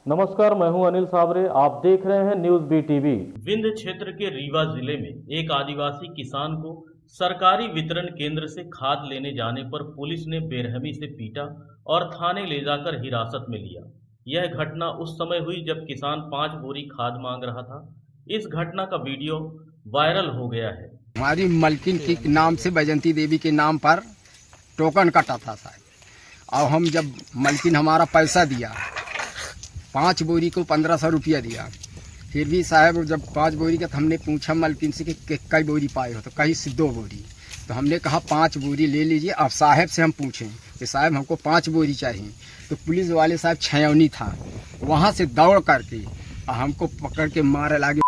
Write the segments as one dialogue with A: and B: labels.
A: नमस्कार, मैं हूं अनिल साबरे। आप देख रहे हैं न्यूज़ बी टीवी।
B: विंध्य क्षेत्र के रीवा जिले में एक आदिवासी किसान को सरकारी वितरण केंद्र से खाद लेने जाने पर पुलिस ने बेरहमी से पीटा और थाने ले जाकर हिरासत में लिया। यह घटना उस समय हुई जब किसान 5 बोरी खाद मांग रहा था। इस घटना का वीडियो वायरल हो गया है।
C: हमारी मलकिन के नाम से बैजंती देवी के नाम पर टोकन कटा था साहब, और हम जब मलकिन हमारा पैसा दिया 5 बोरी को 1500 रुपया दिया, फिर भी साहब जब 5 बोरी का हमने पूछा मलकिन से कि कई बोरी पाए हो, तो कहीं से 2 बोरी। तो हमने कहा 5 बोरी ले लीजिए। अब साहब से हम पूछें कि साहब हमको 5 बोरी चाहिए, तो पुलिस वाले साहब छयौनी था, वहाँ से दौड़ करके हमको पकड़ के मारे लागे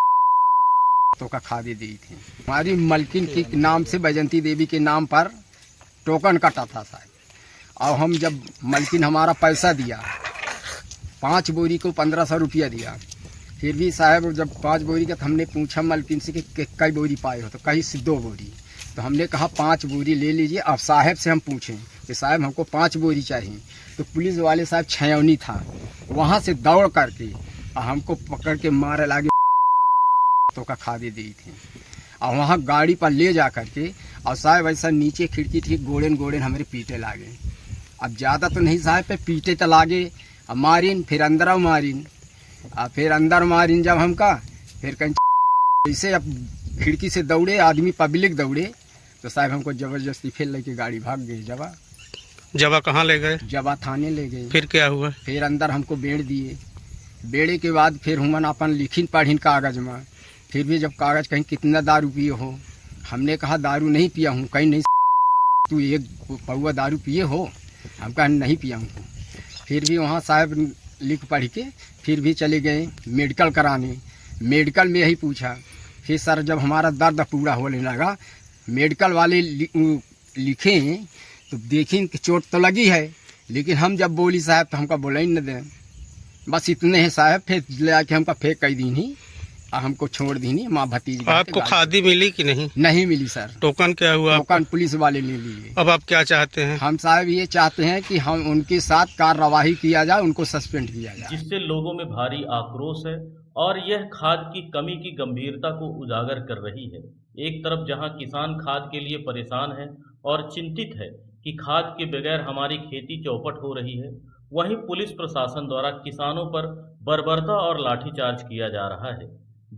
C: तो का खादी दी थी। हमारी मलकिन के नाम से बैजंती देवी के नाम पर टोकन कटा था साहब, और हम जब मलकिन हमारा पैसा दिया 5 बोरी को 1500 रुपया दिया, फिर भी साहब जब 5 बोरी का हमने पूछा मलकिन से कि कई बोरी पाए हो, तो कहीं से 2 बोरी। तो हमने कहा 5 बोरी ले लीजिए। अब साहब से हम पूछें कि साहब हमको 5 बोरी चाहिए, तो पुलिस वाले साहब छयौनी था, वहाँ से दौड़ करके हमको पकड़ के मारे लागे तो का खादी दी थी, और वहाँ गाड़ी पर ले जा करके और साहब ऐसा नीचे खिड़की थी, गोड़ेन गोड़ेन हमारे पीटे लागे। अब ज़्यादा तो नहीं साहब पे पीटे तो लागे, अब मारिन, फिर अंदर मारिन, और फिर अंदर मारिन जब हमका, फिर कहीं ऐसे अब खिड़की से दौड़े आदमी, पब्लिक दौड़े, तो साहब हमको जबरदस्ती फिर लेके गाड़ी भाग गई। जवा
D: कहाँ ले गए?
C: जवा थाने ले गए।
D: फिर क्या हुआ?
C: फिर अंदर हमको बेड़ दिए। बेड़े के बाद फिर हम अपन लिखिन पढ़िन कागज में, फिर भी जब कागज कहीं कितना दारू पिए हो, हमने कहा दारू नहीं पिया हूँ। कहीं नहीं, तू 1 पौवा दारू पिए हो? हम कहा नहीं पिया हूँ। फिर भी वहाँ साहब लिख पढ़ के फिर भी चले गए मेडिकल कराने। मेडिकल में यही पूछा, फिर सर जब हमारा दर्द पूरा होने लगा, मेडिकल वाले लिखे तो देखें कि चोट तो लगी है, लेकिन हम जब बोली साहब तो हमका बोला ही न दें। बस इतने हैं साहब। फिर ले आके हमका फेंक कर दी नहीं, हमको छोड़ दी नहीं। माँ भतीजी
D: आपको खादी मिली कि नहीं?
C: नहीं मिली सर।
D: टोकन क्या हुआ?
C: टोकन पुलिस वाले ले लिए।
D: अब आप क्या चाहते हैं?
C: हम साहब ये चाहते हैं कि हम उनके साथ कार्रवाई किया जाए, उनको सस्पेंड किया जाए।
B: जिससे लोगों में भारी आक्रोश है और यह खाद की कमी की गंभीरता को उजागर कर रही है। एक तरफ जहां किसान खाद के लिए परेशान है और चिंतित है कि खाद के बगैर हमारी खेती चौपट हो रही है, वहीं पुलिस प्रशासन द्वारा किसानों पर बर्बरता और लाठीचार्ज किया जा रहा है।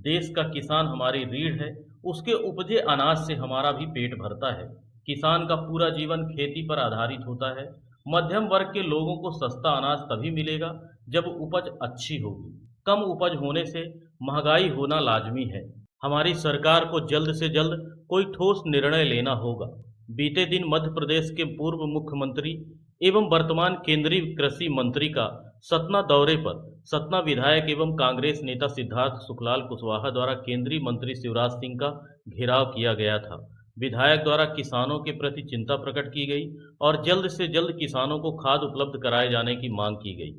B: देश का किसान हमारी रीढ़ है, उसके उपजे अनाज से हमारा भी पेट भरता है। किसान का पूरा जीवन खेती पर आधारित होता है। मध्यम वर्ग के लोगों को सस्ता अनाज तभी मिलेगा जब उपज अच्छी होगी। कम उपज होने से महंगाई होना लाजमी है। हमारी सरकार को जल्द से जल्द कोई ठोस निर्णय लेना होगा। बीते दिन मध्य प्रदेश के पूर्व मुख्यमंत्री एवं वर्तमान केंद्रीय कृषि मंत्री का सतना दौरे पर सतना विधायक एवं कांग्रेस नेता सिद्धार्थ सुखलाल कुशवाहा द्वारा केंद्रीय मंत्री शिवराज सिंह का घेराव किया गया था। विधायक द्वारा किसानों के प्रति चिंता प्रकट की गई और जल्द से जल्द किसानों को खाद उपलब्ध कराए जाने की मांग की गई।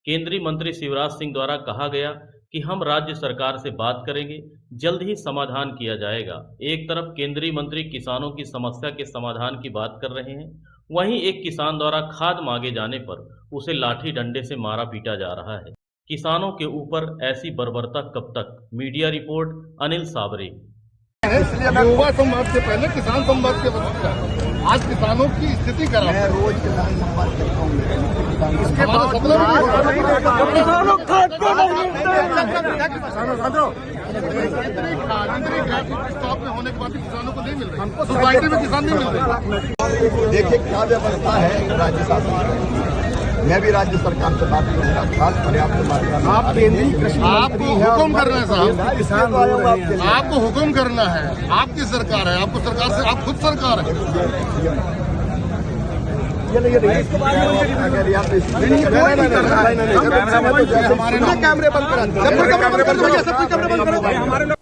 B: केंद्रीय मंत्री शिवराज सिंह द्वारा कहा गया कि हम राज्य सरकार से बात करेंगे, जल्द ही समाधान किया जाएगा। एक तरफ केंद्रीय मंत्री किसानों की समस्या के समाधान की बात कर रहे हैं, वहीं एक किसान द्वारा खाद मांगे जाने पर उसे लाठी डंडे से मारा पीटा जा रहा है। किसानों के ऊपर ऐसी बर्बरता कब तक? Media report, Anil Sabre.
E: युवा संवाद से पहले किसान संवाद के वक्त आज किसानों की स्थिति खराब है। रोज किसान संवाद करता हूँ, इसके बाद स्टॉक में होने के बाद किसानों को नहीं मिल रहा, सोसाइटी में किसान नहीं मिल रहा।
F: देखिए क्या व्यवस्था है राज्य शासन। मैं भी राज्य सरकार से बात करूंगा, खास पर्याप्त मात्रा में।
E: आप केंद्रीय कृषि आपको हुक्म करना है साहब, आपको हुक्म करना है। आपकी सरकार है, आपको सरकार से आप खुद सरकार है।
F: अगर यहाँ पे
E: कैमरे बंद करा।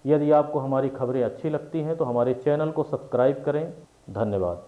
A: यदि आपको हमारी खबरें अच्छी लगती हैं तो हमारे चैनल को सब्सक्राइब करें। धन्यवाद।